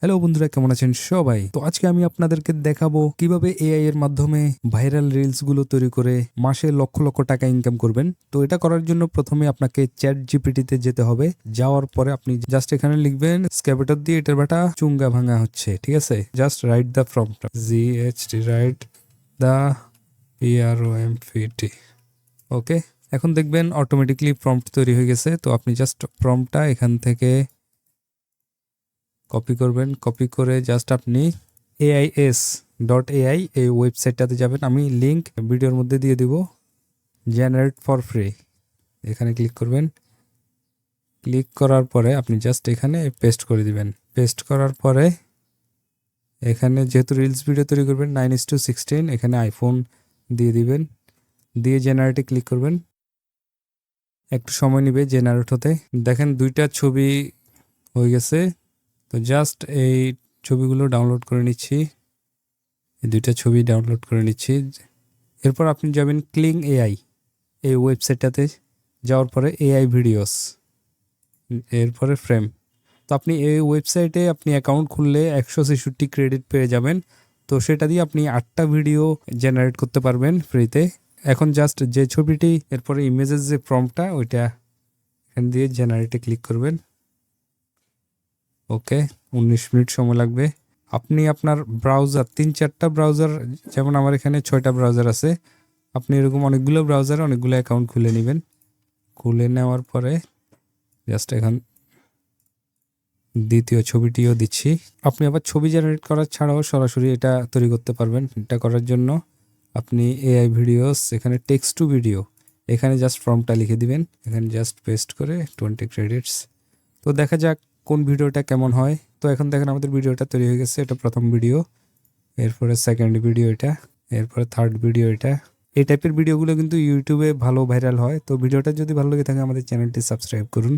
Hello বন্ধুরা, কেমন আছেন সবাই? তো আজকে আমি আপনাদেরকে দেখাবো কিভাবে এআই এর মাধ্যমে ভাইরাল রিলস গুলো তৈরি করে মাসে লক্ষ লক্ষ টাকা ইনকাম করবেন। তো এটা করার জন্য প্রথমে আপনাকে চ্যাট জিপিটিতে যেতে হবে। যাওয়ার পরে আপনি জাস্ট এখানে লিখবেন স্ক্যাভেটর দিয়ে এটার বাটা চুঙ্গা ভাঙা হচ্ছে, ঠিক আছে? Just write the prompt, GHT write the prompt. Okay, এখন দেখবেন অটোমেটিকলি প্রম্পট তৈরি হয়ে গেছে। তো আপনি জাস্ট প্রম্পটটা এখান থেকে কপি করবেন। কপি করে জাস্ট আপনি AIS.ai এই ওয়েবসাইটটাতে যাবেন। আমি লিংক ভিডিওর মধ্যে দিয়ে দিব। জেনারেট ফর ফ্রি, এখানে ক্লিক করবেন। ক্লিক করার পরে আপনি জাস্ট এখানে পেস্ট করে দিবেন। পেস্ট করার পরে এখানে যেহেতু রিলস ভিডিও তৈরি করবেন 9:16, এখানে আইফোন দিয়ে দিবেন। দিয়ে জেনারেটে ক্লিক করবেন। একটু সময় নেবে জেনারেট হতে। দেখেন 2টা ছবি হয়ে গেছে। তো জাস্ট এই ছবিগুলো ডাউনলোড করে নিচ্ছি। এই 2টা ছবি ডাউনলোড করে নিচ্ছি। এরপর আপনি যাবেন ক্লিং এআই এই ওয়েবসাইটটাতে। যাওয়ার পরে এআই ভিডিওস, এরপরে ফ্রেম। তো আপনি এই ওয়েবসাইটে আপনি অ্যাকাউন্ট খুললে 166 ক্রেডিট পেয়ে যাবেন। তো সেটা দিয়ে আপনি 8টা ভিডিও জেনারেট করতে পারবেন ফ্রিতে। এখন জাস্ট যে ছবিটি, এরপরে ইমেজের যে প্রম্পটটা ওইটা এখান দিয়ে জেনারেটে ক্লিক করবেন। ওকে, 19 মিনিট সময় লাগবে। আপনি আপনার ব্রাউজার 3-4টা ব্রাউজার, যেমন আমার এখানে 6টা ব্রাউজার আছে, আপনি এরকম অনেকগুলো ব্রাউজারে অনেকগুলো অ্যাকাউন্ট খুলে নেবেন। খুলে নেওয়ার পরে জাস্ট এখন দ্বিতীয় ছবিটিও দিচ্ছি। আপনি আবার ছবি জেনারেট করার ছাড়াও সরাসরি এটা তৈরি করতে পারবেন। এটা করার জন্য আপনি এআই ভিডিওস, এখানে টেক্সট টু ভিডিও, এখানে জাস্ট ফর্মটা লিখে দিবেন। এখানে জাস্ট পেস্ট করে 20 ক্রেডিটস। তো দেখা যাক কোন ভিডিওটা কেমন হয়। তো এখন দেখেন আমাদের ভিডিওটা তৈরি হয়ে গেছে। এটা প্রথম ভিডিও, এরপরে সেকেন্ড ভিডিও এটা, এরপরে থার্ড ভিডিও এটা। এই টাইপের ভিডিওগুলো কিন্তু ইউটিউবে ভালো ভাইরাল হয়। তো ভিডিওটা যদি ভালো লেগে থাকে আমাদের চ্যানেলটি সাবস্ক্রাইব করুন।